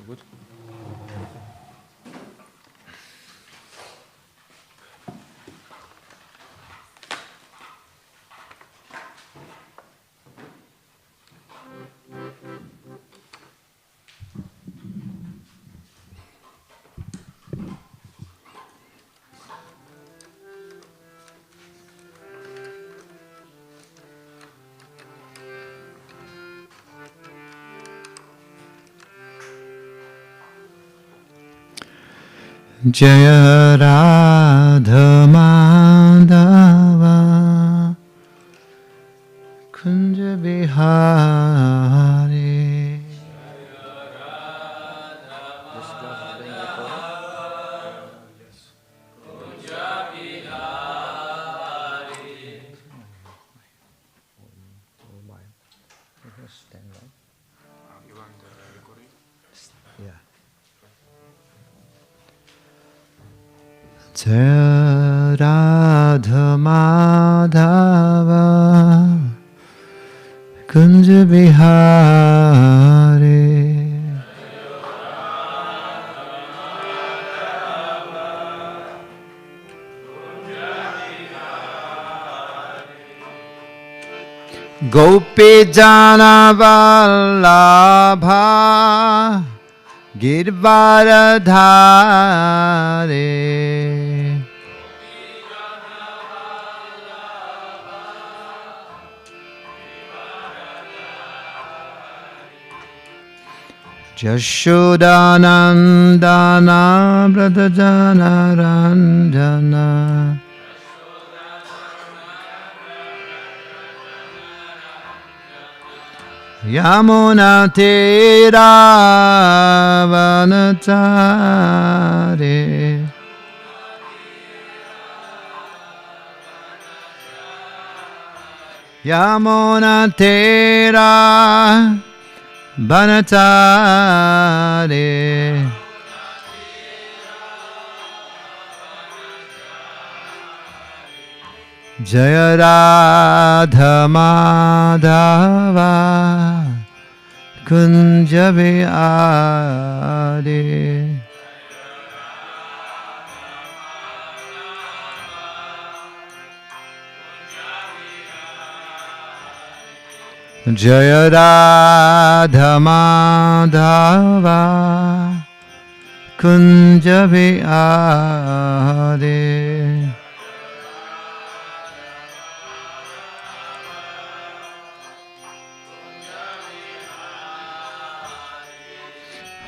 Good. Jaya Radha Madhava Kunja Bihari. Jaya Radha Madhava Kunja Bihari. Gopi Jana Vallabha Girvaradhare. Jashodanandana Bradajana Ranjana Yamuna Tera Vanatare. Yamuna Tera Vanatare. Jaya Radha Madhava Kunja Bihari. Jaya Radha Madhava Kunja Bihari.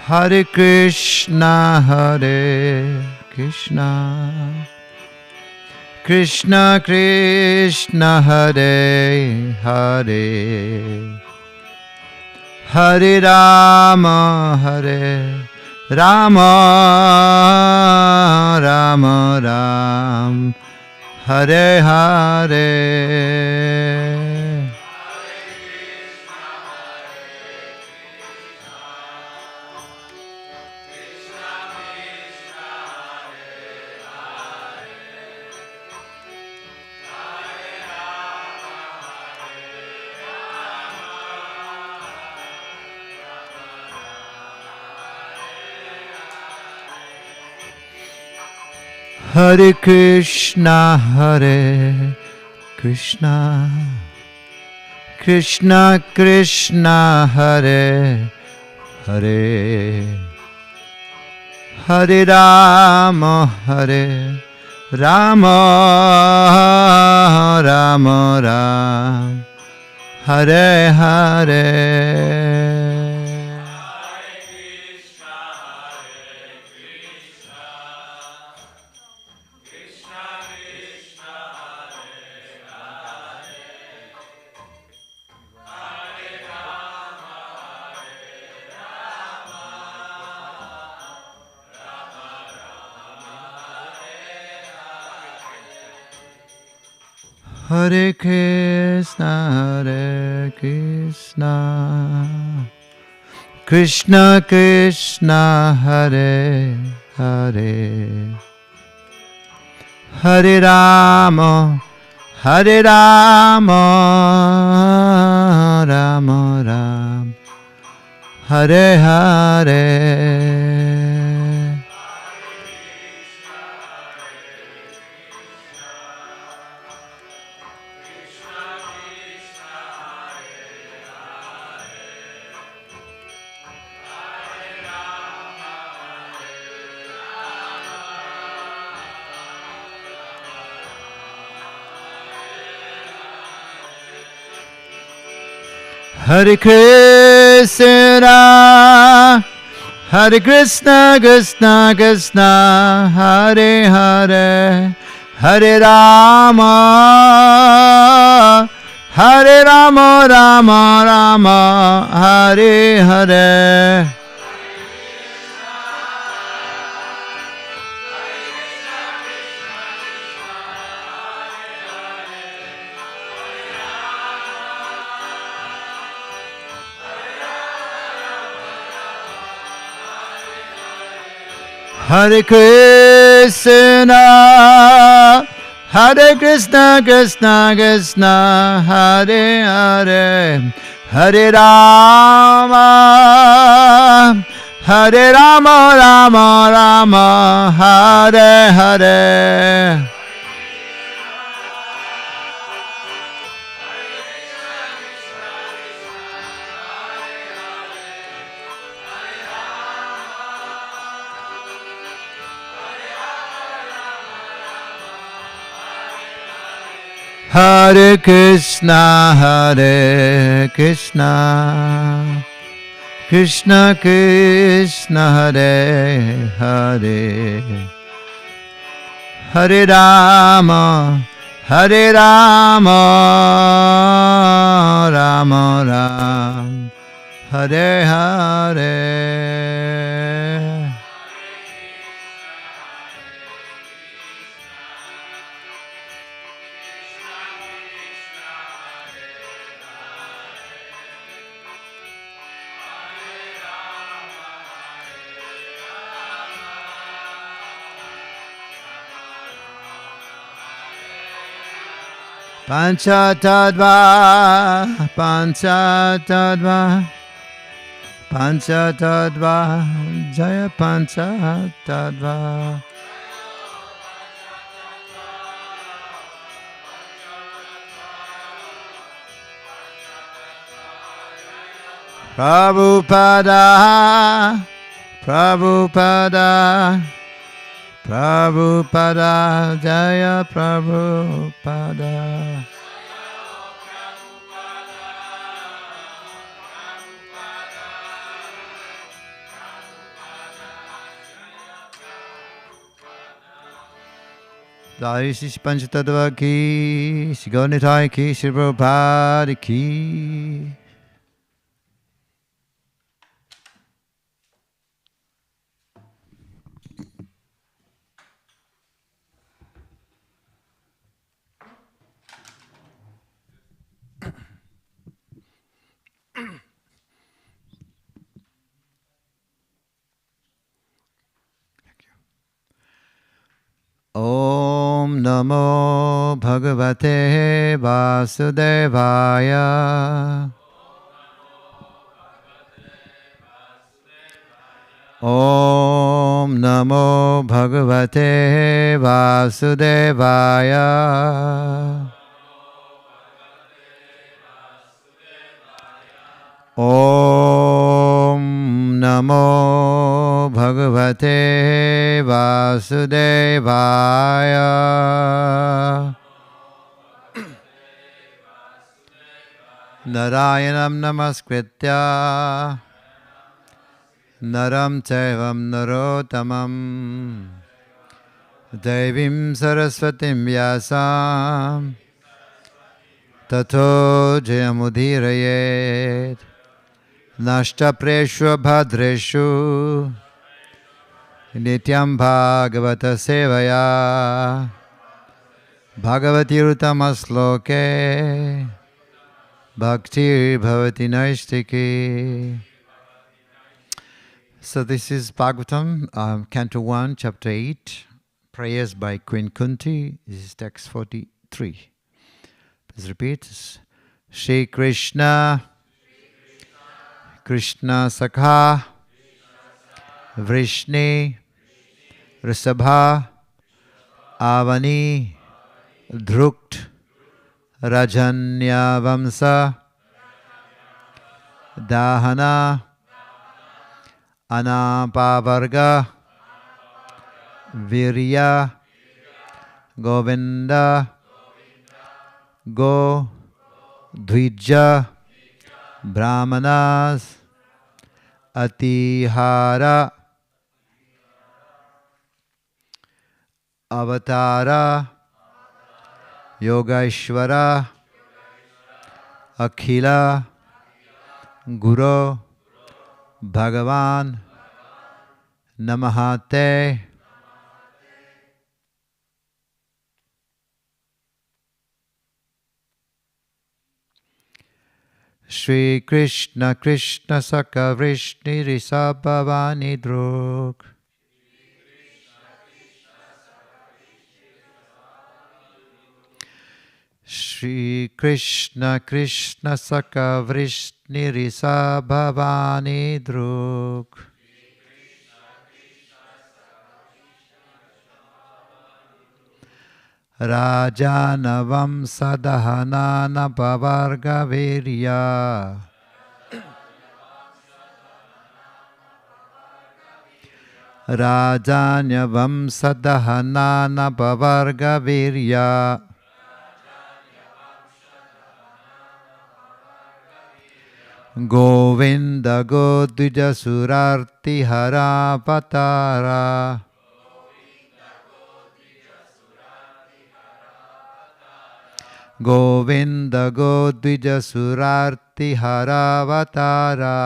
Hare Krišna, Hare Krišna, Krishna Krishna, Hare Hare, Hare Rama, Hare Rama, Rama Ram, Hare Hare. Hare Krišna, Hare Krišna, Krishna Krishna, Hare Hare, Hare Rama, Hare Rama, Rama Ram, Hare Hare. Hare Krishna, Hare Krishna, Krishna Krishna, Hare Hare, Hare Rama, Hare Rama, Rama Ram, Hare Hare. Hare Krishna, Hare Krishna, Krishna Krishna, Hare Hare, Hare Rama, Hare Rama, Rama Rama, Hare Hare. Hare Krishna, Hare Krishna, Krishna Krishna, Hare Hare, Hare Rama, Hare Rama, Rama Rama, Hare Hare. Hare Krishna, Hare Krishna, Krishna Krishna, Hare Hare, Hare Rama, Hare Rama, Rama Rama, Hare Hare. Panchatattva, Panchatattva, Panchatattva, Jaya Panchatattva. Prabhupada, Prabhupada, Prabhupada, Jaya Prabhupada. Jai Shri Panchatattva ki, Shri Gauranitai ki, Shri Prabhupada ki. Om Namo Bhagavate Vasudevaya. Om Namo Bhagavate Vasudevaya. Om Namo Bhagavate Vasudevaya. Narayanam Namaskritya Naram Chaivam Narottamam Devim Saraswatim Vyasam Tato Jayamudirayet Nashta Preshu Bhadreshu Nityam Bhagavata Sevaya Bhagavati Rutamasloke Bhakti Bhavati Naistiki. So this is Bhagavatam, Canto 1, Chapter 8, Prayers by Queen Kunti. This is text 43. Please repeat. Shri Krishna, Krishna Sakha Vrishni Risabha Avani Dhrukt Rajanya Vamsa Dahana Anapavarga Virya Govinda Go Dvija Brahmanas Atihara Avatara Yogaishvara Akhila Guru Bhagavan Namahate. Shri Krishna Krishna Saka Vrishni Risabhavani Druk. Shri Krishna Krishna Saka Vrishni Risabhavani Druk. Rajanavam Sadahanana Pavarga Virya. Rajanyavam Sadahanana Pavarga Virya. Govinda Godvija Surarti Hara Patara. Govinda Godvija Surarti Haravatara.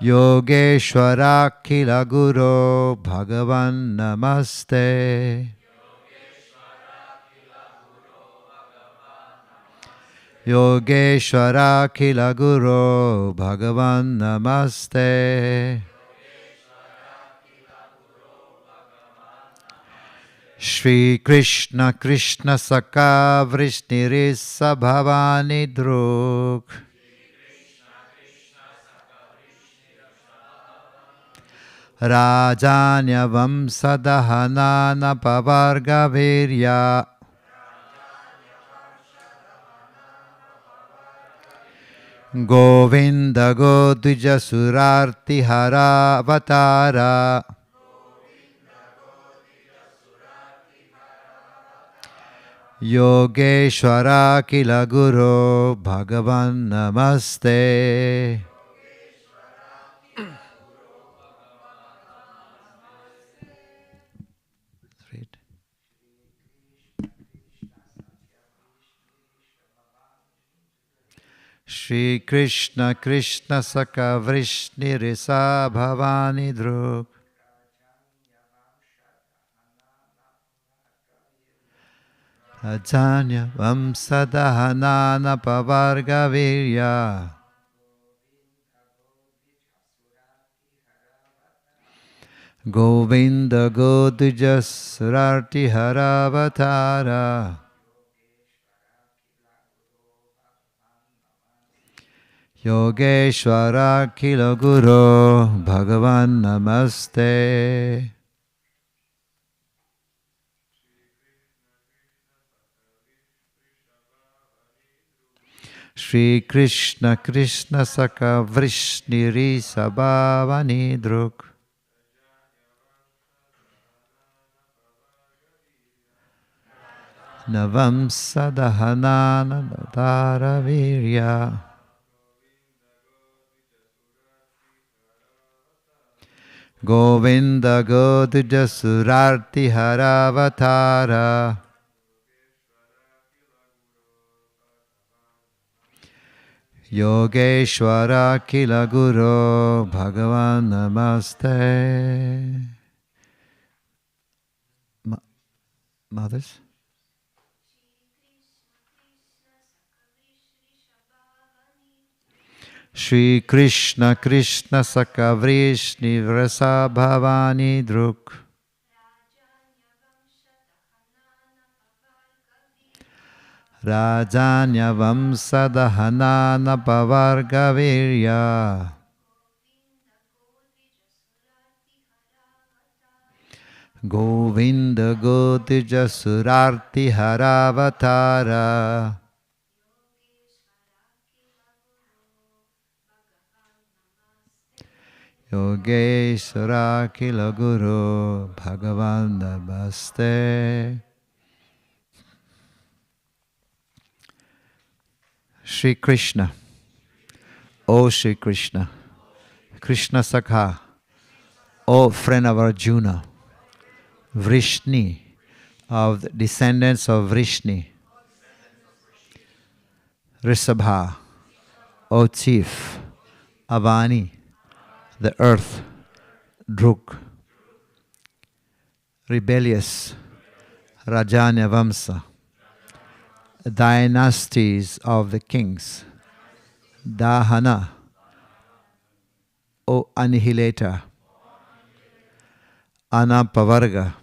Yogeshwara Khila Guru Bhagavan Namaste. Yogeshwara Khila Guru Bhagavan Namaste. Shri Krishna Krishna Saka Vrishniris Bhavani Druk. Rajanya Vamsadahanana Pavarga Virya. Govinda Godvija Surarti Hara Avatara. Yogeshwara Kila Guru Bhagavan Namaste. Shri Krishna Krishna Saka Vrishni Risa Bhavani Druk. Caitanya Vamsadahanana Pavarga Virya. Govinda Godvija Surarti Haravatara. Yogeshwara Kila Guru Bhagavan Namaste. Shri Krishna Krishna Saka Vrishni Risa Bhavani Druk. Navam Sadahanana Datara Virya. Govinda Godvija Surarti Haravatara. Yogeshwara Kila Guru Bhagavan Namaste. Mothers? Shri Krishna Krishna Saka Vrishni Vrasa Bhavani Druk. Rajanya Vamsadahana Napavargavirya Govinda Gotija Surarti Haravatara Yogeshwara Kila Guru Bhagavan Namaste. Shri Krishna, O Shri Krishna, Krishna Sakha, O friend of Arjuna, Vrishni, of the descendants of Vrishni, Risabha, O chief, Avani, the earth, Druk, rebellious, Rajanya Vamsa, dynasties of the kings, Dahana, O annihilator, Anapavarga,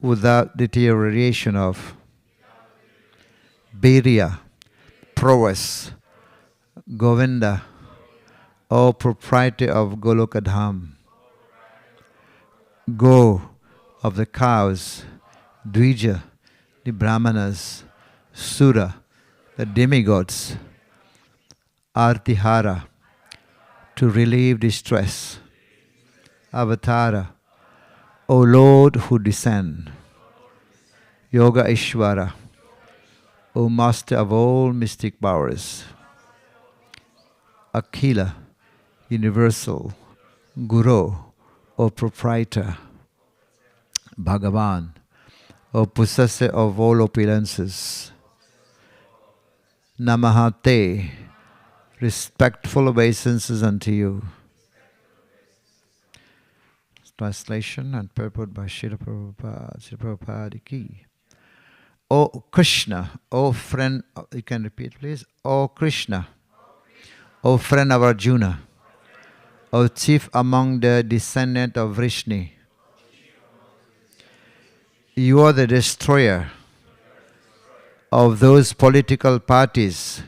without deterioration of, Birya, prowess, Govinda, O proprietor of Golokadham, Go, of the cows, Dvija, the Brahmanas, Sura, the demigods, Artihara, to relieve distress, Avatara, O Lord who descend, Yoga Ishvara, O Master of all mystic powers, Akhila, universal, Guru, O proprietor, Bhagavan, O possessor of all opulences, Namahate, respectful obeisances unto you. Translation and purport by Srila Prabhupada. Srila Prabhupada ki. O Krishna, O friend, you can repeat please. O Krishna, O friend of Arjuna, O chief among the descendant of Vrishni, you are the destroyer of those political parties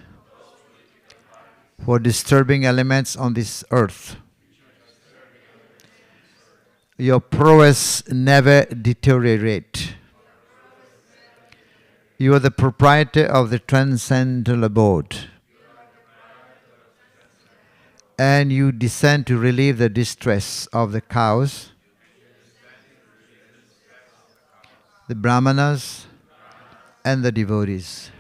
who are disturbing elements on this earth. Your prowess never deteriorate. You are the proprietor of the transcendental abode, and you descend to relieve the distress of the cows, the brahmanas, and the devotees.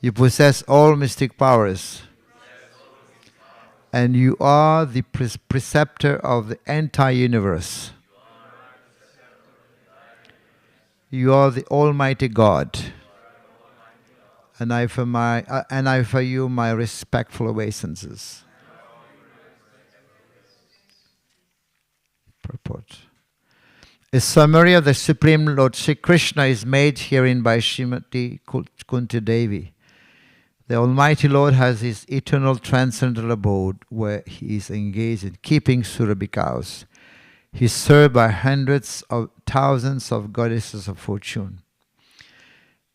You possess all mystic powers, and you are the preceptor of the entire universe. You are the Almighty God, and I offer you my respectful obeisances. Purport. A summary of the Supreme Lord Sri Krishna is made herein by Srimati Kunti Devi. The Almighty Lord has His eternal transcendental abode where He is engaged in keeping Surabhi cows. He is served by hundreds of thousands of goddesses of fortune.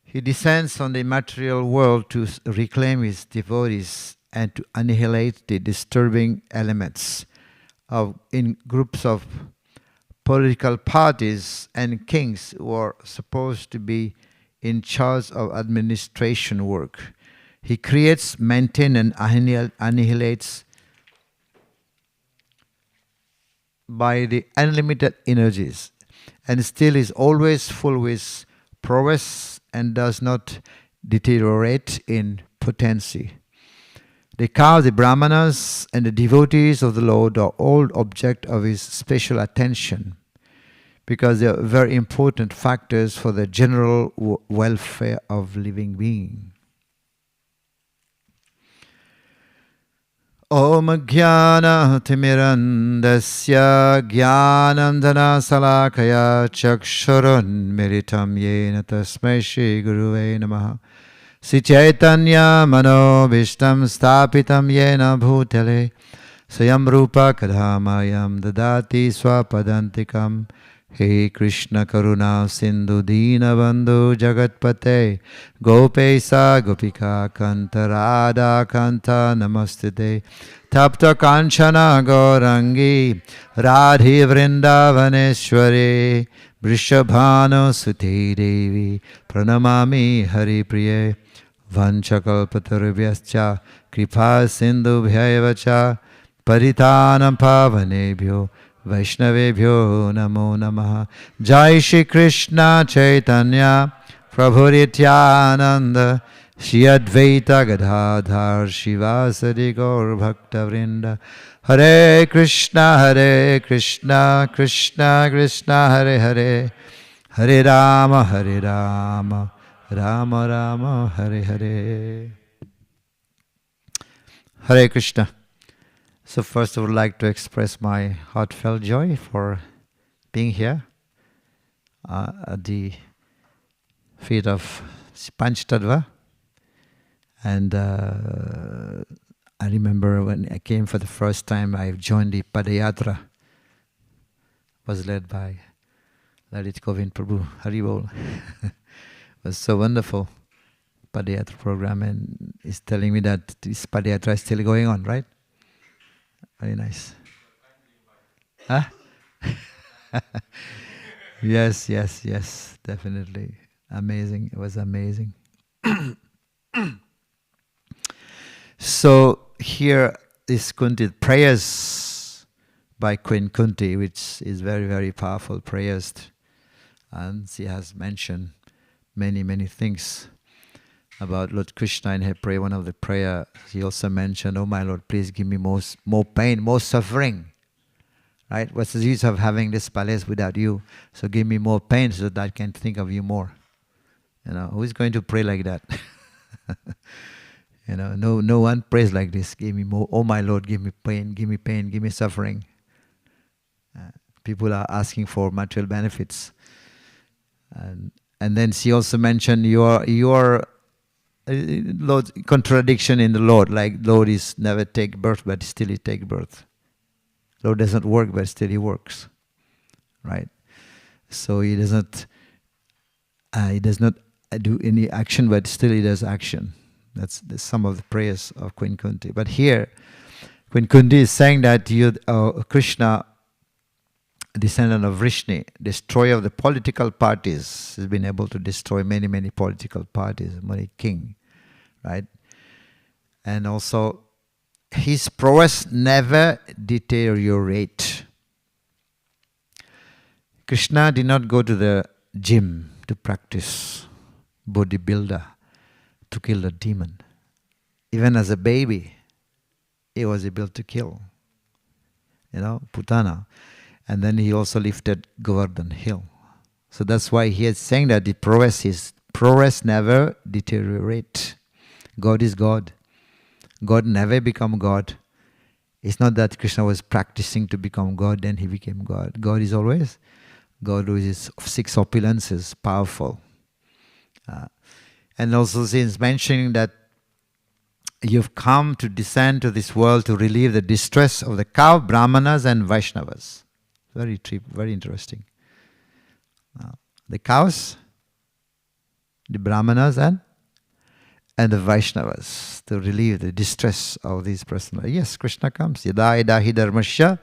He descends on the material world to reclaim His devotees and to annihilate the disturbing elements in groups of political parties and kings who are supposed to be in charge of administration work. He creates, maintains, and annihilates by the unlimited energies, and still is always full with prowess and does not deteriorate in potency. The cows, the brahmanas, and the devotees of the Lord are all object of His special attention because they are very important factors for the general welfare of living beings. Om Jnana Timirandasya Jnanandana Salakaya Chakshurun Miritam Yena Tasmai Shri Guruve Namaha Sri Caitanya Mano Vishtam Stapitam Yena Bhutale Swayam Rupa Kadhamayam Dadati Swapadantikam He Krishna Karuna Sindhu Dina Bandhu Jagatpate Gopesa Gopika Kanta Radha Kanta Namastite Tapta Kanchana Gaurangi Radhi Vrindavaneshwari Vrishabhano Suti Devi Pranamami Hari Priye Vanchakalpatarubhyascha Kripa Sindhu Bhyayavacha Paritanam Pavanebhyo Vaishnavebhyo Namo Namaha. Jai Shri Krishna Chaitanya Prabhu Nityananda Shri Advaita Gadadhar Shivasadi Gaur Bhakta Vrinda. Hare Krishna Krishna Krishna Hare Hare Hare Rama Rama Rama Hare Hare. Hare Krishna. So first I would like to express my heartfelt joy for being here at the feet of Panchtattva. And I remember when I came for the first time, I joined the Padayatra. Was led by Lalit Govind Prabhu, Haribol. It was so wonderful, Padayatra program, and he's telling me that this Padayatra is still going on, right? Very nice. Huh? Yes, definitely. Amazing. It was amazing. So here is Kunti, prayers by Queen Kunti, which is very, very powerful prayers. And she has mentioned many, many things about Lord Krishna in her prayer. One of the prayer, she also mentioned, "Oh my Lord, please give me more pain, more suffering." Right? What's the use of having this palace without you? So give me more pain so that I can think of you more. Who is going to pray like that? No one prays like this. Give me more. Oh my Lord, give me pain, give me suffering. People are asking for material benefits, and then she also mentioned your Lord, contradiction in the Lord, like Lord is never take birth, but still he take birth. Lord doesn't work, but still he works, right? So he does not do any action, but still he does action. That's some of the prayers of Queen Kunti. But here, Queen Kunti is saying that Krishna, descendant of Vrishni, destroyer of the political parties, has been able to destroy many, many political parties, many king, right? And also, his prowess never deteriorate. Krishna did not go to the gym to practice bodybuilder to kill the demon. Even as a baby, he was able to kill, Putana. And then he also lifted Govardhan hill. So that's why he is saying that the prowess never deteriorate. God is God. God never become God. It's not that Krishna was practicing to become God, then he became God. God is always God, who is six opulences, powerful. And also since mentioning that you've come to descend to this world to relieve the distress of the cow, Brahmanas and Vaishnavas. Very interesting. The cows, the Brahmanas and the Vaishnavas, to relieve the distress of these persons. Yes, Krishna comes. Yada yada hi dharmasya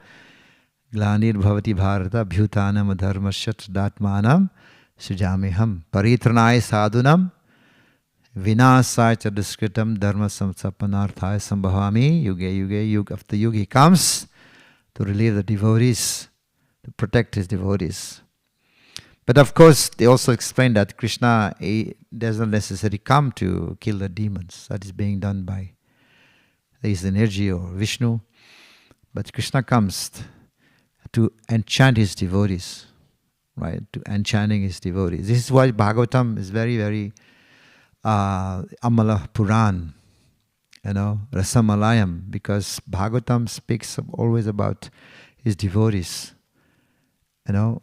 glanir bhavati bharata bhutanam dharmasya tdatmanam sujamiham paritranaya sadhunam vinasaya chaduskritam dharma samsapanarthaya sambhavami yuge after yuga. He comes to relieve the devotees, to protect his devotees. But of course, they also explain that Krishna doesn't necessarily come to kill the demons. That is being done by his energy or Vishnu. But Krishna comes to enchant his devotees, right? To enchanting his devotees. This is why Bhagavatam is very, very Amala Puran, Rasamalayam, because Bhagavatam speaks always about his devotees.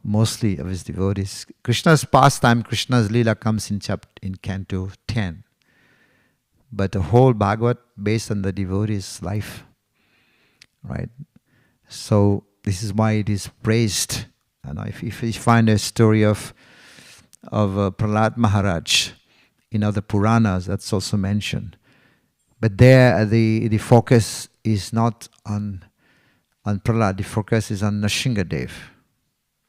Mostly of his devotees. Krishna's pastime, Krishna's Leela comes in Canto 10. But the whole Bhagavat based on the devotee's life. Right? So this is why it is praised And if you find a story of Prahlad Maharaj in other Puranas, that's also mentioned. But there, the focus is not on Prahlad. The focus is on Nrsingadev,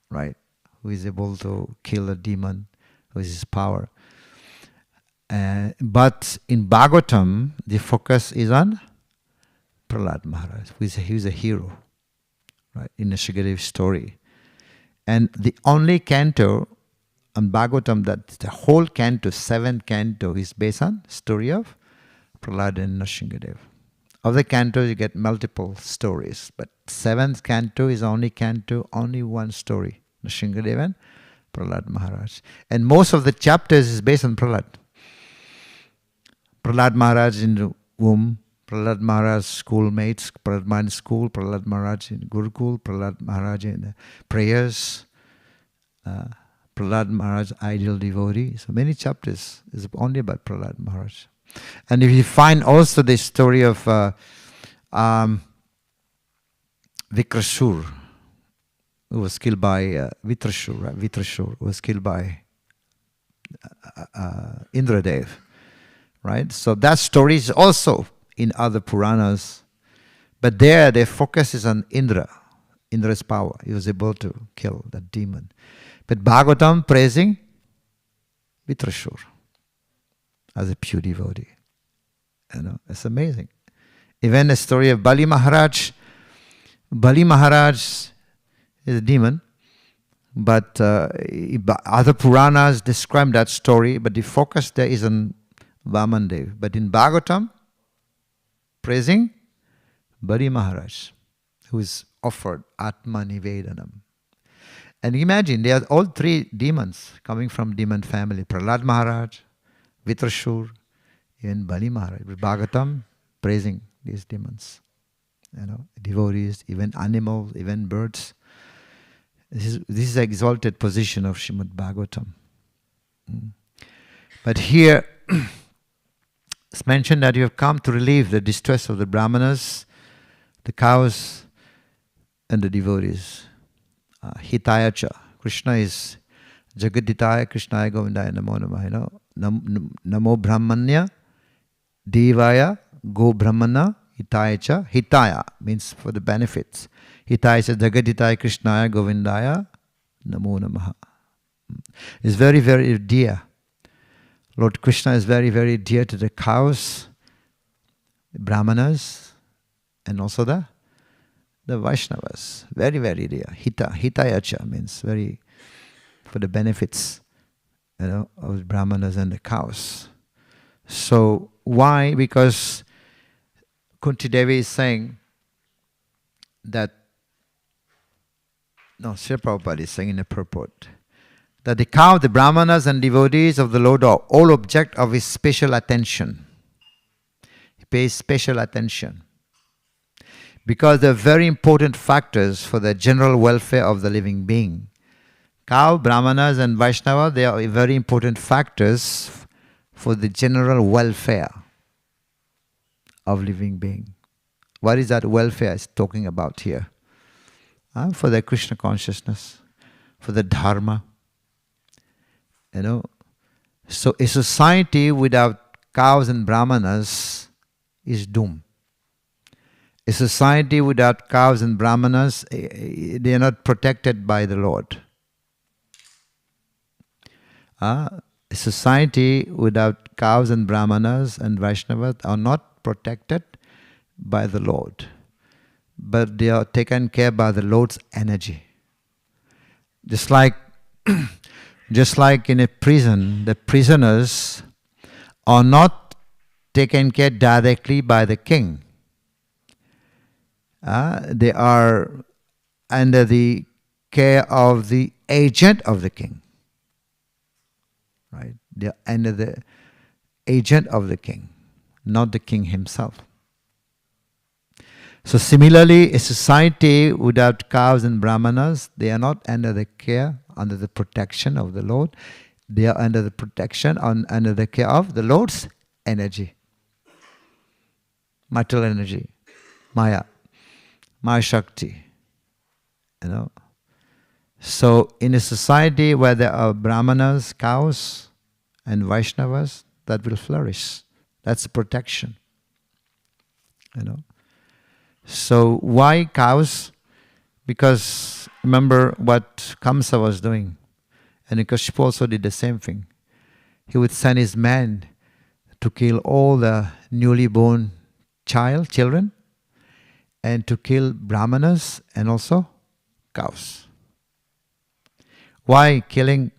right? Who is able to kill a demon with his power. But in Bhagavatam, the focus is on Prahlad Maharaj, who is a hero, right? In Nrsingadev's story. And the only canto on Bhagavatam, that the whole canto, 7th canto, is based on story of Prahlad and Nrsingadev. Other cantos you get multiple stories, but 7th canto is only canto, only one story, Nrsingadev and Prahlad Maharaj. And most of the chapters is based on Prahlad. Prahlad Maharaj in the womb, Prahlad Maharaj schoolmates, Prahlad Maharaj in school, Prahlad Maharaj in Gurukul, Prahlad Maharaj in the prayers, Prahlad Maharaj ideal devotee. So many chapters is only about Prahlad Maharaj. And if you find also the story of Vikrasur, who was killed by Vitrasur, right? Vitrasur was killed by Indradev, right? So that story is also in other Puranas, but there the focus is on Indra's power. He was able to kill that demon. But Bhagavatam praising Vitrasur as a pure devotee. You know, it's amazing. Even the story of Bali Maharaj is a demon, but other Puranas describe that story, but the focus there is on Vamandev. But in Bhagavatam, praising Bali Maharaj, who is offered Atma Nivedanam. And imagine, they are all 3 demons coming from demon family. Prahlad Maharaj, Vitrasur, even Bali Maharaj. Bhagavatam praising these demons. You know, devotees, even animals, even birds. This is the exalted position of Srimad Bhagavatam. But here, it's mentioned that you have come to relieve the distress of the Brahmanas, the cows, and the devotees. Hitaya cha. Krishna is Jagaditaya Krishnaya Govindaya Namo Namah. You know, Namo Brahmanya Devaya Go Brahmana Hitaya cha. Hitaya means for the benefits. Hitaya cha Jagaditaya Krishnaya Govindaya Namo Namah. It's very, very dear. Lord Krishna is very, very dear to the cows, the Brahmanas, and also the Vaishnavas. Very, very dear. Hitayacha means very for the benefits, you know, of the Brahmanas and the cows. So why? Because Kunti Devi is saying that, Sri Prabhupada is saying in a purport, that the cow, the Brahmanas and devotees of the Lord are all object of his special attention. He pays special attention. Because they are very important factors for the general welfare of the living being. Cow, Brahmanas and Vaishnava, they are very important factors for the general welfare of living being. What is that welfare is talking about here? For the Krishna consciousness, for the Dharma. You know, so a society without cows and Brahmanas is doomed. A society without cows and Brahmanas, they are not protected by the Lord. A society without cows and Brahmanas and Vaishnavas are not protected by the Lord, but they are taken care by the Lord's energy. Just like in a prison, the prisoners are not taken care directly by the king. They are under the care of the agent of the king. Right? They are under the agent of the king, not the king himself. So similarly, a society without cows and Brahmanas, they are not under the care, under the protection of the Lord. They are under the protection, under the care of the Lord's energy. Material energy, Maya Shakti. You know. So in a society where there are Brahmanas, cows, and Vaishnavas, that will flourish. That's protection. So why cows? Because remember what Kamsa was doing. And Kashyapa also did the same thing. He would send his men to kill all the newly born children, and to kill Brahmanas and also cows. Why killing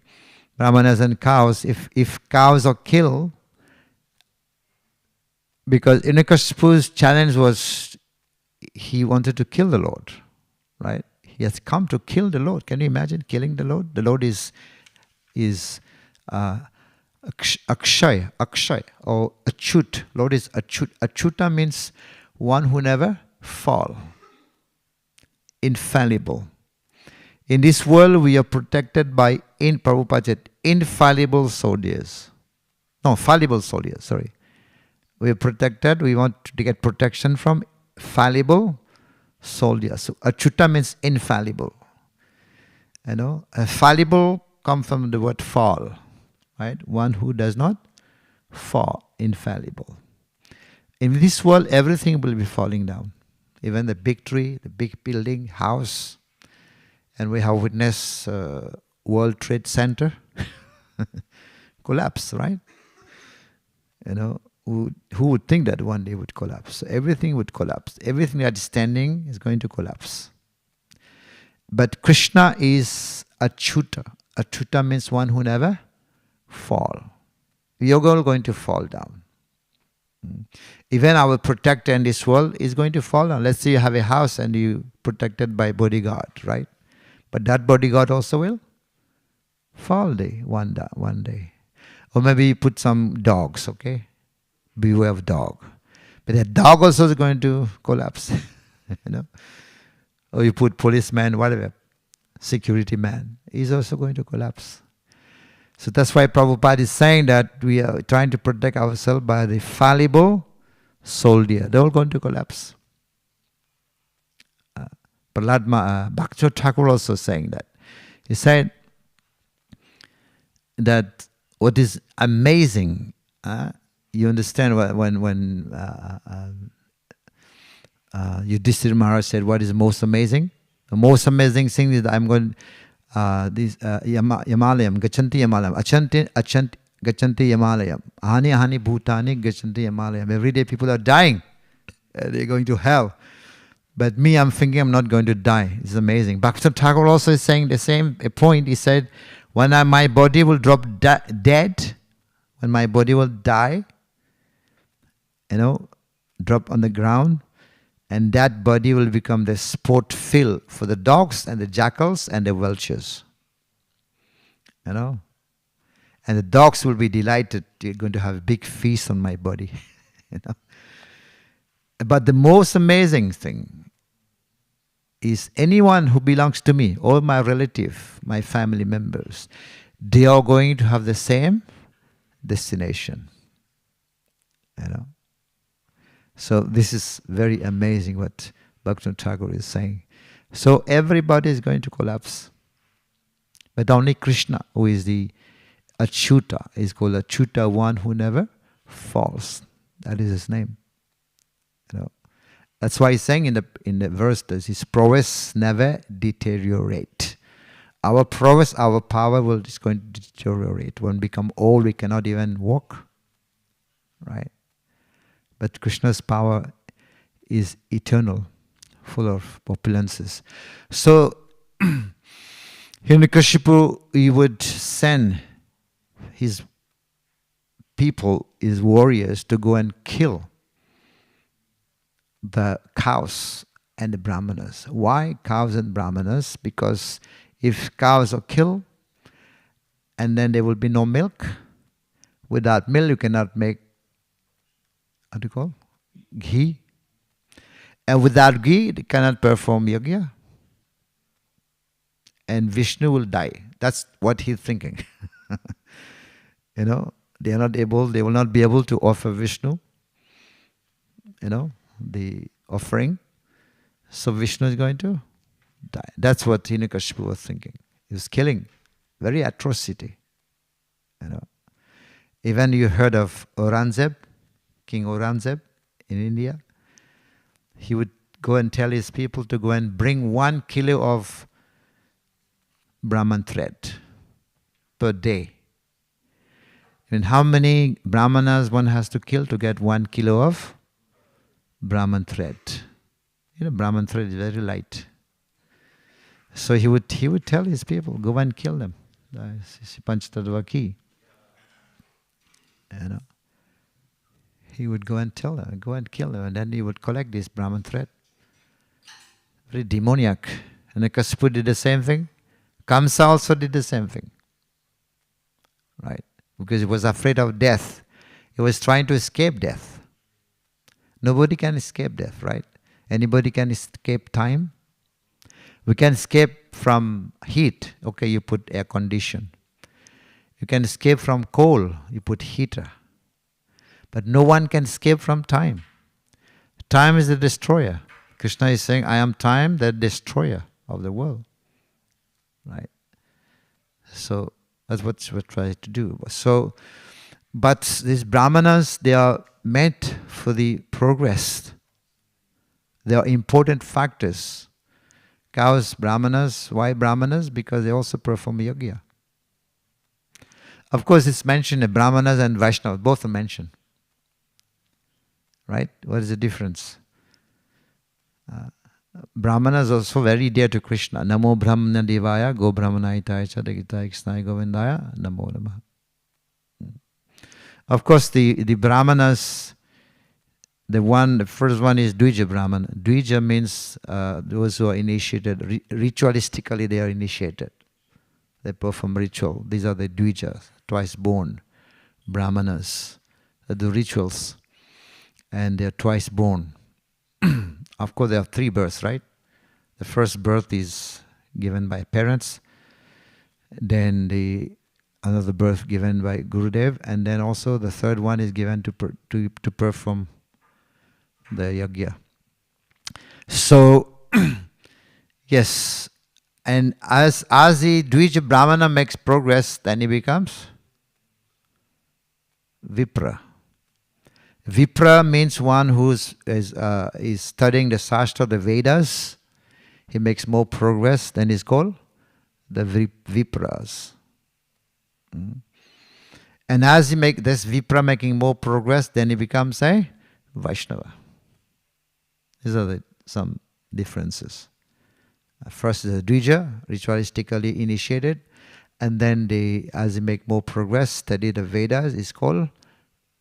Brahmanas and cows? If cows are killed, because Hiranyakashipu's challenge was he wanted to kill the Lord, right? He has come to kill the Lord. Can you imagine killing the Lord? The Lord is akshay or achut. Lord is achut. Achuta means one who never fall. Infallible. In this world, we are protected by, Prabhupada said, infallible soldiers. No, fallible soldiers, sorry. We are protected, we want to get protection from fallible soldiers. So, achuta means infallible. Fallible comes from the word fall, right? One who does not fall, infallible. In this world, everything will be falling down. Even the big tree, the big building, house. And we have witnessed World Trade Center collapse, right? Who would think that one day would collapse? So everything would collapse. Everything that is standing is going to collapse. But Krishna is Achyuta. Achyuta means one who never fall. We are all going to fall down. Even our protector in this world is going to fall down. Let's say you have a house and you protected by bodyguard, right? But that bodyguard also will fall one day. Or maybe you put some dogs, okay? Beware of dog. But that dog also is going to collapse. Or you put policeman, whatever, security man, he's also going to collapse. So that's why Prabhupada is saying that we are trying to protect ourselves by the fallible soldier. They're all going to collapse. Bhakti Thakur also saying that. He said that what is amazing, you understand when Yudhishthira Maharaj said, what is most amazing? The most amazing thing is that I'm going, Yamalayam, Gachanti Yamalayam, Achanti Gachanti Yamalayam, Ahani Bhutani Gachanti Yamalayam. Every day people are dying. They're going to hell. But me, I'm thinking I'm not going to die. It's amazing. Bhakti Thakur also is saying the same point. He said, when my body will drop dead, when my body will die, drop on the ground, and that body will become the sport field for the dogs and the jackals and the vultures. And the dogs will be delighted. You're going to have a big feast on my body. But the most amazing thing is anyone who belongs to me, all my relative, my family members, they are going to have the same destination. So this is very amazing what Bhakti Thakur is saying. So everybody is going to collapse. But only Krishna, who is the Achyuta, is called Achyuta, one who never falls. That is his name. That's why he's saying in the verse that his prowess never deteriorate. Our prowess, our power is going to deteriorate. When we become old, we cannot even walk. Right? But Krishna's power is eternal, full of opulences. So, Hiranyakashipu, he would send his people, his warriors, to go and kill the cows and the brahmanas. Why cows and brahmanas? Because if cows are killed, and then there will be no milk. Without milk, you cannot make, what do you call? Ghee. And without ghee, you cannot perform yajna. And Vishnu will die. That's what he's thinking. They will not be able to offer Vishnu, the offering. So Vishnu is going to die. That's what Hiranyakashipu was thinking. He was killing, very atrocity. Even you heard of Aurangzeb, King Aurangzeb in India. He would go and tell his people to go and bring 1 kilo of Brahman thread per day. And how many Brahmanas one has to kill to get 1 kilo of Brahman thread? Brahman thread is very light. So he would tell his people, go and kill them. Panchatattva ki. He would go and tell them, go and kill them, and then he would collect this Brahman thread. Very demoniac. And Kaspu did the same thing. Kamsa also did the same thing. Right? Because he was afraid of death. He was trying to escape death. Nobody can escape death, right? Anybody can escape time? We can escape from heat. Okay, you put air condition. You can escape from cold. You put heater. But no one can escape from time. Time is the destroyer. Krishna is saying, I am time, the destroyer of the world. Right? So that's what we're trying to do. So, but these brahmanas, they are meant for the progress. They are important factors. Cows, brahmanas. Why brahmanas? Because they also perform yajna. Of course, it's mentioned that brahmanas and Vaishnavas, both are mentioned. Right? What is the difference? Brahmanas are also very dear to Krishna. Namo Brahmana Devaya, Go Brahmanaitaya Chadagita Krishnaya Govindaya, Namo Namaha. Of course, the Brahmanas, the first one is Dvija Brahmana. Dvija means those who are initiated, ritualistically they are initiated. They perform ritual. These are the Dvijas, twice born Brahmanas. They do rituals. And they are twice born. Of course, there are 3 births, right? The first birth is given by parents. Then another birth given by Gurudev. And then also the third one is given to perform the yajna. So, yes. And as the Dvija Brahmana makes progress, then he becomes Vipra. Vipra means one who is studying the Shastra, the Vedas. He makes more progress, then he's called the Vipras. And as he makes this Vipra making more progress, then he becomes a Vaishnava. These are some differences. First is the Dvija, ritualistically initiated, and then as he make more progress, study the Vedas, is called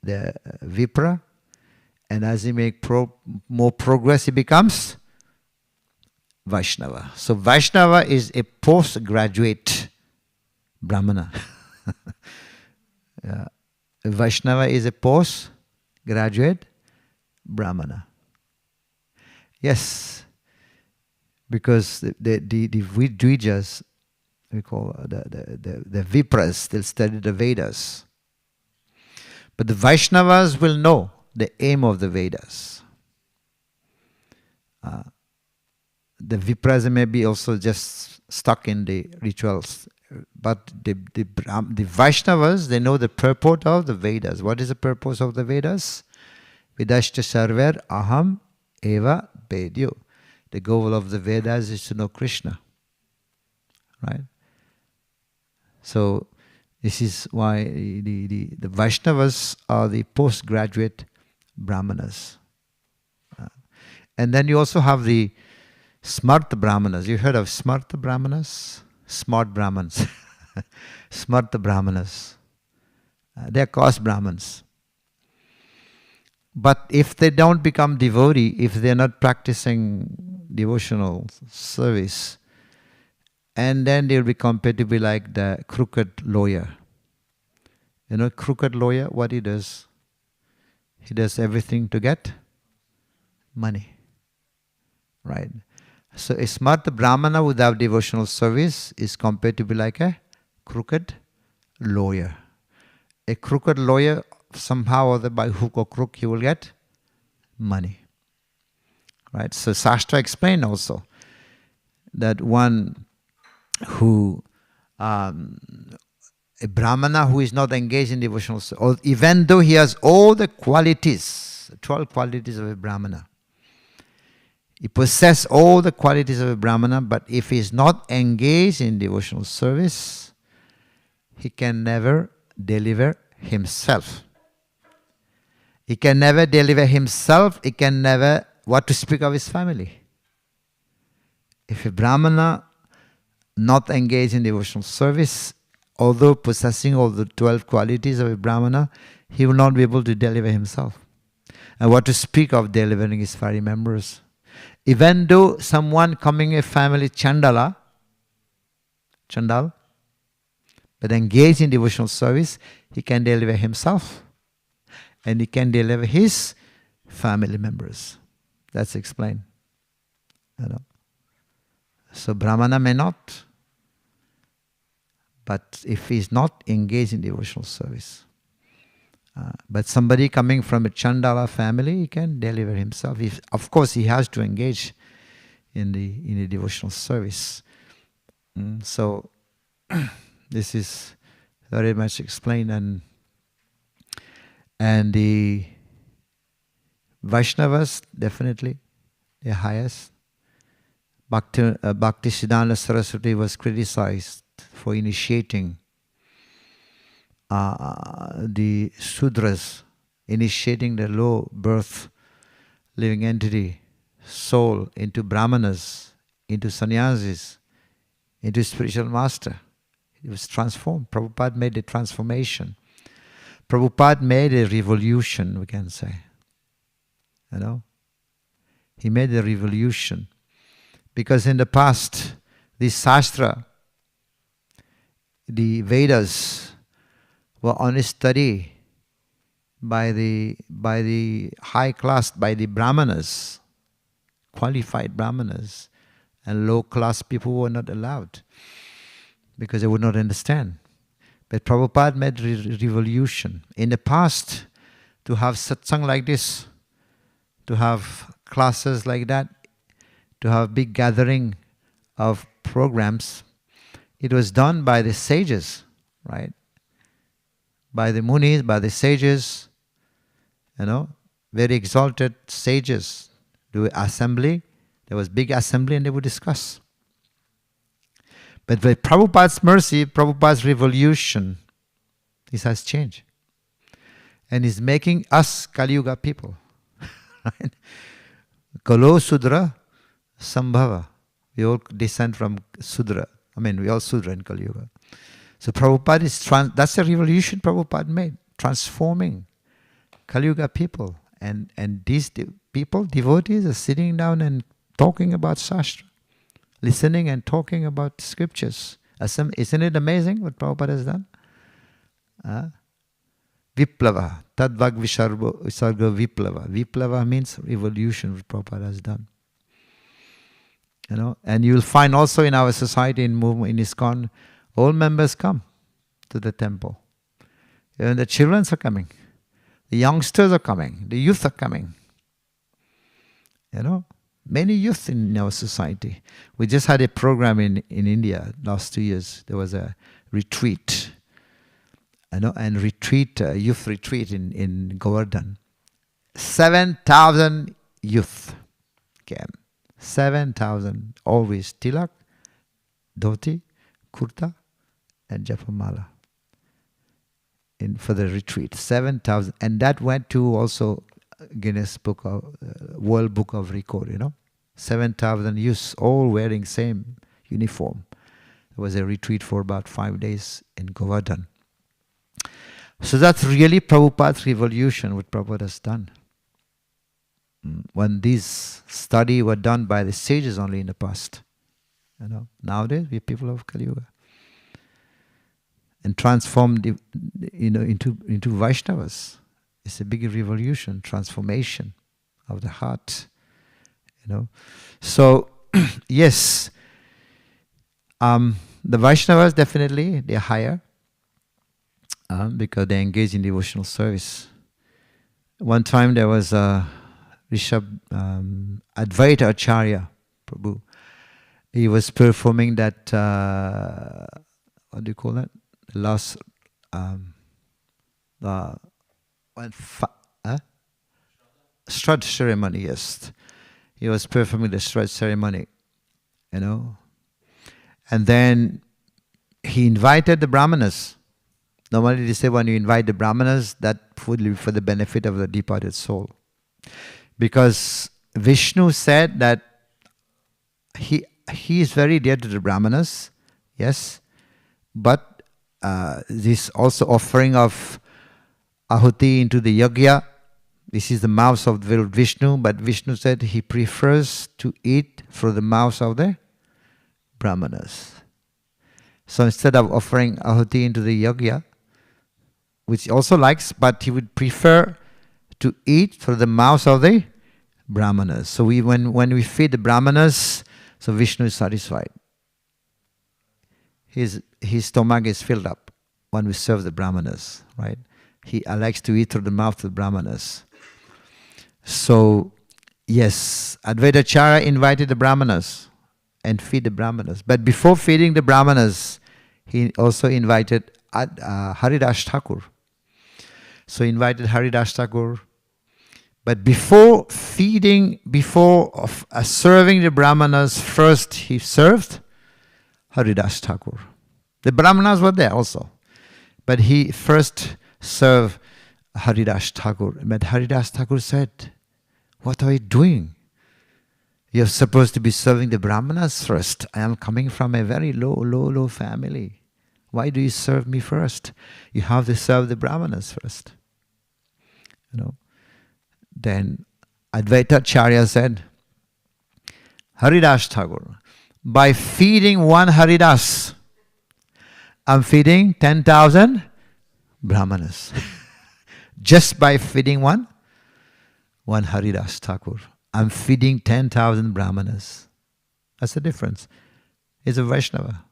the Vipra, and as he make more progress, he becomes Vaishnava. So Vaishnava is a postgraduate Brahmana. Vaishnava is a postgraduate Brahmana. Yes, because the Dvijas, we call the Vipras, they'll study the Vedas. But the Vaishnavas will know the aim of the Vedas. The Vipras may be also just stuck in the rituals. But the Vaishnavas, they know the purport of the Vedas. What is the purpose of the Vedas? Vedashta sarver aham eva vedyo. The goal of the Vedas is to know Krishna. Right? So, this is why the Vaishnavas are the postgraduate Brahmanas. And then you also have the Smarta Brahmanas. You heard of Smarta Brahmanas? Smart Brahmins. Smarta Brahmanas. They are caste Brahmins. But if they don't become devotee, if they are not practicing devotional service, and then they'll be compatible like the crooked lawyer. You know, crooked lawyer, what he does? He does everything to get money. Right? So a smart Brahmana without devotional service is compatible like a crooked lawyer. A crooked lawyer, somehow or other, by hook or crook, he will get money. Right? So Shastra explained also that one who a Brahmana who is not engaged in devotional service, even though he has all the qualities, 12 qualities of a Brahmana, he possesses all the qualities of a Brahmana, but if he is not engaged in devotional service, he can never deliver himself. He can never deliver himself, he can never, what to speak of his family. If a Brahmana not engaged in devotional service, although possessing all the 12 qualities of a Brahmana, he will not be able to deliver himself. And what to speak of delivering his family members. Even though someone coming a family Chandal, but engaged in devotional service, he can deliver himself and he can deliver his family members. That's explained. So Brahmana may not, but if he is not engaged in devotional service. But somebody coming from a Chandala family, he can deliver himself. Of course, he has to engage in the devotional service. So this is very much explained, and the Vaishnavas definitely the highest. Bhaktisiddhanta Saraswati was criticized for initiating the Sudras, initiating the low birth living entity, soul, into Brahmanas, into sannyasis, into spiritual master. It was transformed. Prabhupada made a transformation. Prabhupada made a revolution, we can say. He made a revolution. Because in the past, the Shastra, the Vedas, were only studied by the high class, by the Brahmanas, qualified Brahmanas, and low class people were not allowed because they would not understand. But Prabhupada made revolution. In the past, to have satsang like this, to have classes like that, to have big gathering of programs, it was done by the sages, right? By the munis, by the sages, very exalted sages. Do assembly, there was big assembly and they would discuss. But by Prabhupada's mercy, Prabhupada's revolution, this has changed. And is making us Kali Yuga people. Right? Kalo Sudra Sambhava. We all descend from Sudra. We all Sudra in Kali Yuga. So Prabhupada is, that's the revolution Prabhupada made, transforming Kali Yuga people. And these people, devotees, are sitting down and talking about Shastra, listening and talking about scriptures. Isn't it amazing what Prabhupada has done? Viplava, Tadvag Visarga Viplava. Viplava means revolution, what Prabhupada has done. And you'll find also in our society, in movement, in ISKCON, all members come to the temple. Even the children are coming. The youngsters are coming. The youth are coming. Many youth in our society. We just had a program in India last 2 years. There was a retreat. Youth retreat in Govardhan. 7,000 youth came. 7,000, always tilak, dhoti, kurta, and japamala for the retreat. 7,000, and that went to also Guinness Book of World Book of Record. 7,000 youths, all wearing same uniform. There was a retreat for about 5 days in Govardhan. So that's really Prabhupada's revolution, what Prabhupada has done. When these studies were done by the sages only in the past. Nowadays we are people of Kali Yuga. And transformed into Vaishnavas. It's a big revolution, transformation of the heart. So yes, the Vaishnavas definitely they're higher because they engage in devotional service. One time there was a Advaita Acharya Prabhu. He was performing that what do you call that? The last, the Shraddha ceremony, yes. He was performing the Shraddha ceremony, And then he invited the Brahmanas. Normally they say when you invite the Brahmanas, that would be for the benefit of the departed soul. Because Vishnu said that he is very dear to the Brahmanas, yes, but this also offering of ahuti into the yajna, this is the mouth of the Vishnu, but Vishnu said he prefers to eat from the mouth of the Brahmanas. So instead of offering ahuti into the yajna, which he also likes, but he would prefer to eat from the mouth of the Brahmanas. So when we feed the Brahmanas, so Vishnu is satisfied. His stomach is filled up when we serve the Brahmanas, right? He likes to eat through the mouth of the Brahmanas. So, yes, Advaitacharya invited the Brahmanas and feed the Brahmanas. But before feeding the Brahmanas, he also invited Haridas Thakur. So he invited Haridas Thakur. But before serving the Brahmanas, first he served Haridas Thakur. The Brahmanas were there also. But he first served Haridas Thakur. But Haridas Thakur said, "What are you doing? You're supposed to be serving the Brahmanas first. I am coming from a very low family. Why do you serve me first? You have to serve the Brahmanas first." Then Advaitacharya said, "Haridas Thakur, by feeding one Haridas, I'm feeding 10,000 Brahmanas." Just by feeding one Haridas Thakur, I'm feeding 10,000 Brahmanas. That's the difference. He's a Vaishnava.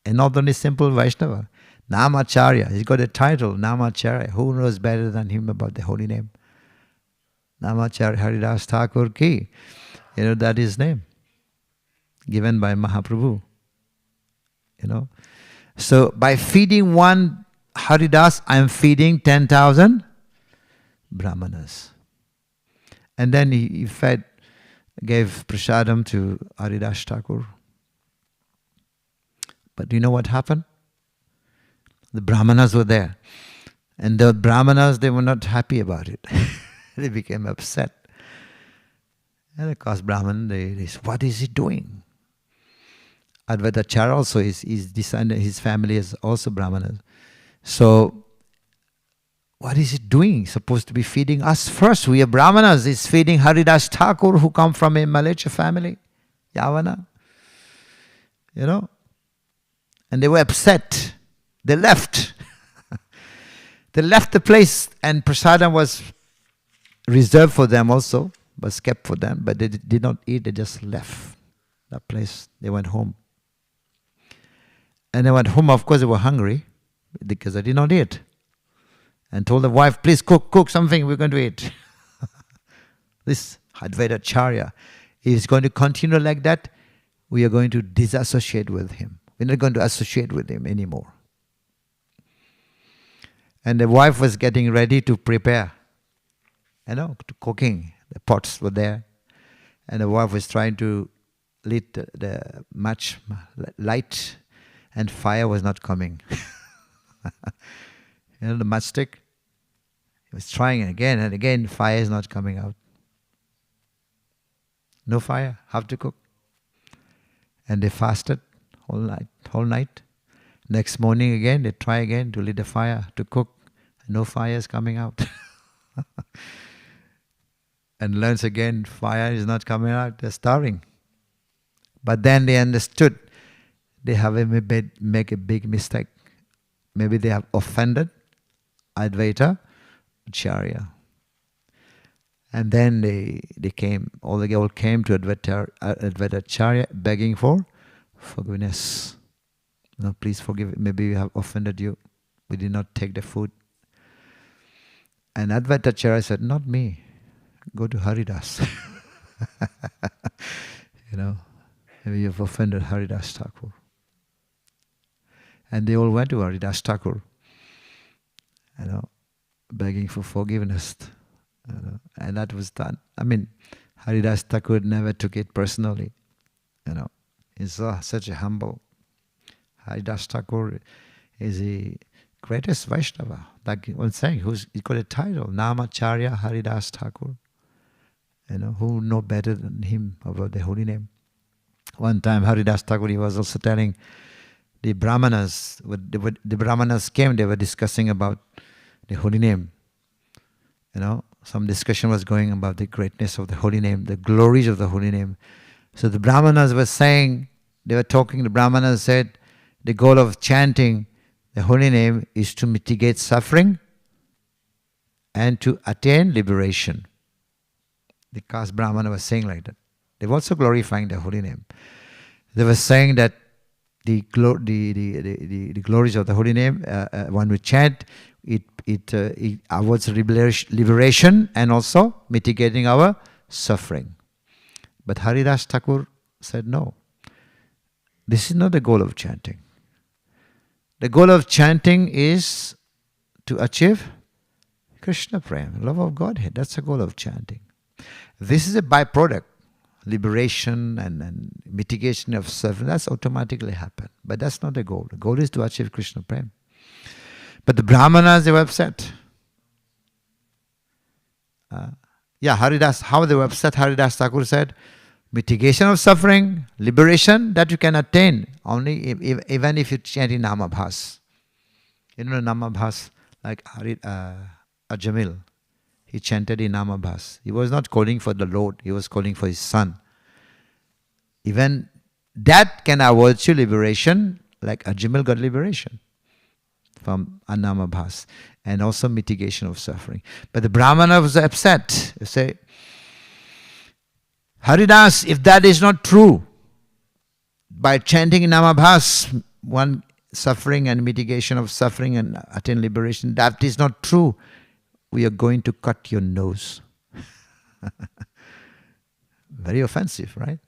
And not only simple Vaishnava, Namacharya. He's got a title, Namacharya. Who knows better than him about the holy name? Namacharya Haridas Thakur ki. That is his name. Given by Mahaprabhu. So by feeding one Haridas, I am feeding 10,000 Brahmanas. And then he gave prasadam to Haridas Thakur. But you know what happened? The Brahmanas were there. And the Brahmanas, they were not happy about it. They became upset. And of course, Brahman, they said, "What is he doing?" Advaitacharya also, his family is also Brahmanas. So, what is he doing? Supposed to be feeding us first. We are Brahmanas. He's feeding Haridas Thakur, who come from a Malacha family, Yavana. And they were upset. They left. They left the place, and prasadam was reserved for them also, was kept for them, but they did not eat, they just left that place. They went home. And they went home, of course they were hungry, because they did not eat. And told the wife, "Please cook something, we're going to eat." This Advaitacharya is going to continue like that. We are going to disassociate with him. We're not going to associate with him anymore. And the wife was getting ready to prepare, to cooking. The pots were there. And the wife was trying to lit the match light, and fire was not coming. The matchstick. He was trying again and again, fire is not coming out. No fire, have to cook. And they fasted whole night. Next morning again, they try again to lit the fire, to cook. No fire is coming out. And learns again, fire is not coming out, they're starving. But then they understood they have make a big mistake. Maybe they have offended Advaita Acharya. And then they all came to Advaita Acharya begging for forgiveness. Please forgive, maybe we have offended you. We did not take the food. And Advaita Acharya said, "Not me. Go to Haridas." Maybe you've offended Haridas Thakur. And they all went to Haridas Thakur, begging for forgiveness. And that was done. I mean, Haridas Thakur never took it personally. He's such a humble. Haridas Thakur is the greatest Vaishnava. Like I was saying, he got a title, Namacharya Haridas Thakur. Who know better than him about the holy name? One time Haridas Thakur, he was also telling the Brahmanas, the Brahmanas came, they were discussing about the holy name. Some discussion was going about the greatness of the holy name, the glories of the holy name. So the Brahmanas were saying, the Brahmanas said, the goal of chanting the holy name is to mitigate suffering and to attain liberation. The caste Brahmana was saying like that. They were also glorifying the holy name. They were saying that the glories of the holy name, when we chant, it awards liberation and also mitigating our suffering. But Haridas Thakur said, no, this is not the goal of chanting. The goal of chanting is to achieve Krishna Prem, love of Godhead. That's the goal of chanting. This is a byproduct. Liberation and mitigation of suffering, that's automatically happen. But that's not the goal. The goal is to achieve Krishna Prem. But the Brahmanas, they were upset. How they were upset, Haridas Thakur said, mitigation of suffering, liberation, that you can attain only even if you chant in Namabhas. Namabhas, like Ajamil. He chanted in Namabhas. He was not calling for the Lord, he was calling for his son. Even that can award you liberation, like Ajamil got liberation from Namabhas, and also mitigation of suffering. But the Brahmana was upset. They say, Haridas, if that is not true, by chanting in Namabhas, one suffering and mitigation of suffering and attain liberation, that is not true. We are going to cut your nose. Very offensive, right?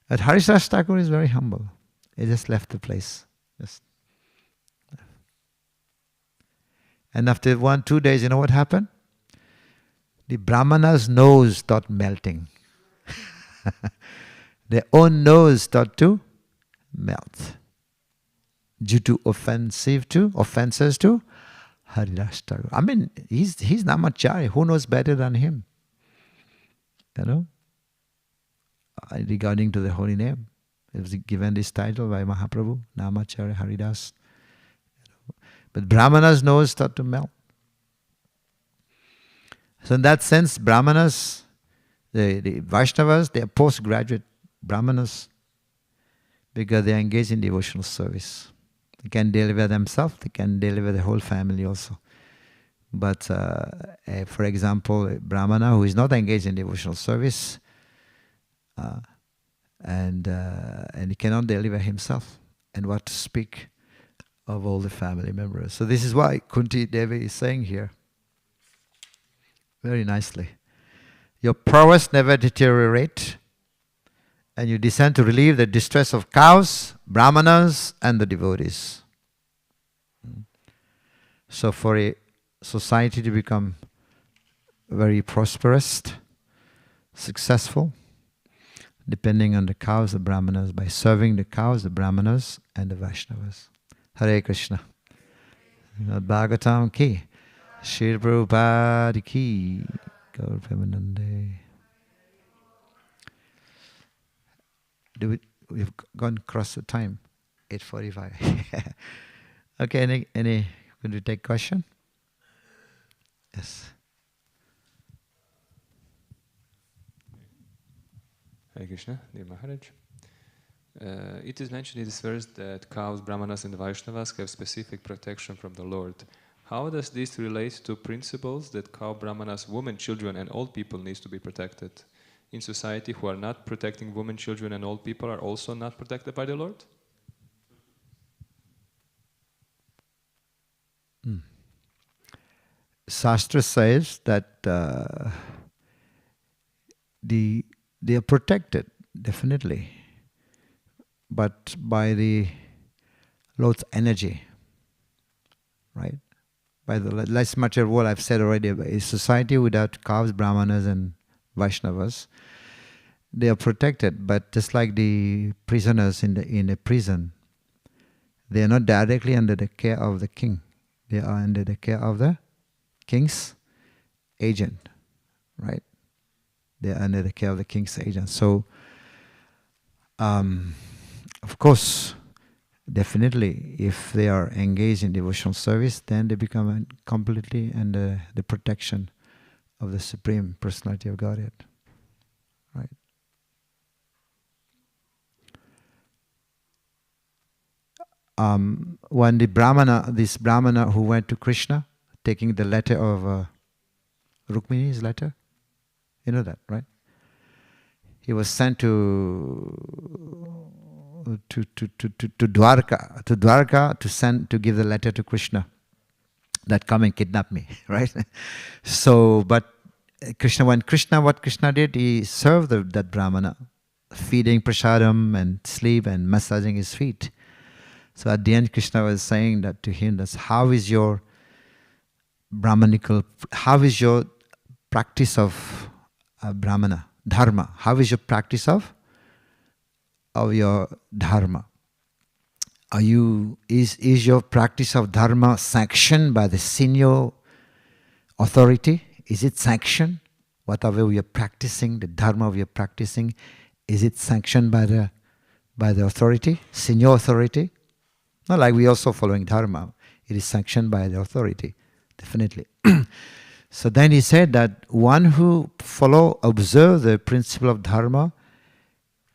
But Haridas Thakur is very humble. He just left the place. And after 1-2 days, you know what happened? The Brahmana's nose started melting. Their own nose started to melt. Due to offenses to Haridas Thakur. I mean, he's Namacharya. Who knows better than him? Regarding to the holy name. It was given this title by Mahaprabhu, Namacharya Haridas. But Brahmana's nose started to melt. So in that sense, Brahmanas, the Vaishnavas, they are postgraduate Brahmanas because they are engaged in devotional service. They can deliver themselves, they can deliver the whole family also. But for example, a Brahmana who is not engaged in devotional service and he cannot deliver himself, and what to speak of all the family members. So this is why Kunti Devi is saying here, very nicely, your prowess never deteriorate, and you descend to relieve the distress of cows, Brahmanas, and the devotees. So for a society to become very prosperous, successful, depending on the cows, the Brahmanas, by serving the cows, the Brahmanas, and the Vaishnavas. Hare Krishna. Srimad Bhagavatam ki, Srila Prabhupada ki, Gaur Premanande. We've gone across the time, 8:45. Okay, any going to take question? Yes. Hare Krishna, dear Maharaj. It is mentioned in this verse that cows, Brahmanas and Vaishnavas have specific protection from the Lord. How does this relate to principles that cow, Brahmanas, women, children and old people needs to be protected? In society, who are not protecting women, children and old people are also not protected by the Lord? Shastra says that they are protected, definitely. but by the Lord's energy, right? By the less material world, I've said already, a society without cows, brahmanas and Vaishnavas, they are protected, but just like the prisoners in a prison, they are not directly under the care of the king. They are under the care of the king's agent, right? They are under the care of the king's agent. So, of course, definitely, if they are engaged in devotional service, then they become completely under the protection of the Supreme Personality of Godhead, right? When this Brahmana who went to Krishna, taking the letter of Rukmini's letter, you know that, right? He was sent to Dwarka to give the letter to Krishna that come and kidnap me, right? So, but what Krishna did, he served that Brahmana, feeding prasadam and sleep and massaging his feet. So at the end, Krishna was saying that to him, that's how is your practice of Brahmana, dharma? How is your practice of your dharma? Is your practice of dharma sanctioned by the senior authority? Is it sanctioned? Whatever we are practicing, the dharma we are practicing, is it sanctioned by the authority, senior authority? Not like we also following dharma. It is sanctioned by the authority, definitely. So then he said that one who observe the principle of dharma,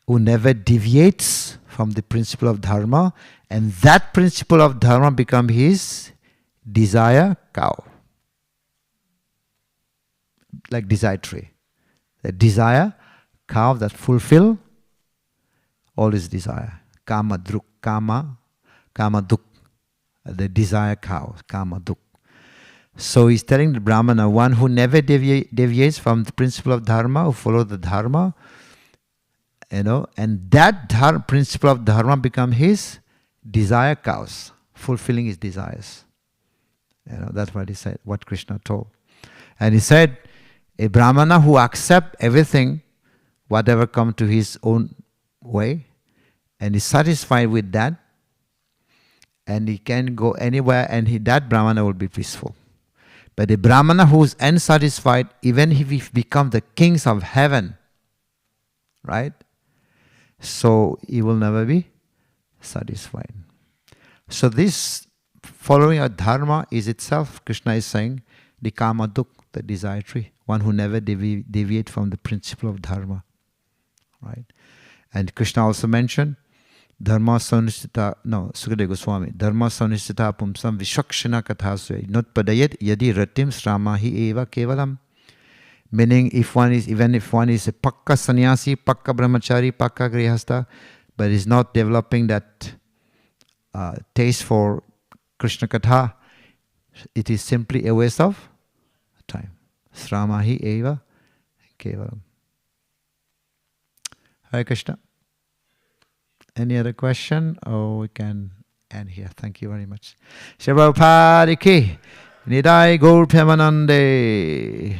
who never deviates from the principle of dharma, and that principle of dharma become his desire cow. Like desire tree. The desire cow that fulfill all his desire. Kama duk. The desire cow. Kama duk. So he's telling the Brahmana, one who never deviates from the principle of dharma, who follows the dharma, and that principle of dharma become his desire cows, fulfilling his desires. That's what he said, what Krishna told. And he said, a Brahmana who accepts everything, whatever comes to his own way, and is satisfied with that, and he can go anywhere, and that Brahmana will be peaceful. But a Brahmana who is unsatisfied, even if he becomes the kings of heaven, right? So he will never be satisfied. So this following a dharma is itself, Krishna is saying, the kama duk, the desire tree, one who never deviate from the principle of dharma, right? And Krishna also mentioned, Dharma Sanistita, Sukadeva Goswami, Dharma Sanistita Pumsam Vishakshana Kathasya, not padayat yadi ratim sramahi eva kevalam. Meaning, if one is a pakka sannyasi, pakka brahmachari, pakka grihastha, but is not developing that taste for Krishna Katha, it is simply a waste of time. Sramahi eva kevalam. Hare Krishna. Any other question? Or we can end here. Thank you very much. Shri Prabhupada ki Nidai Gaur Premanande.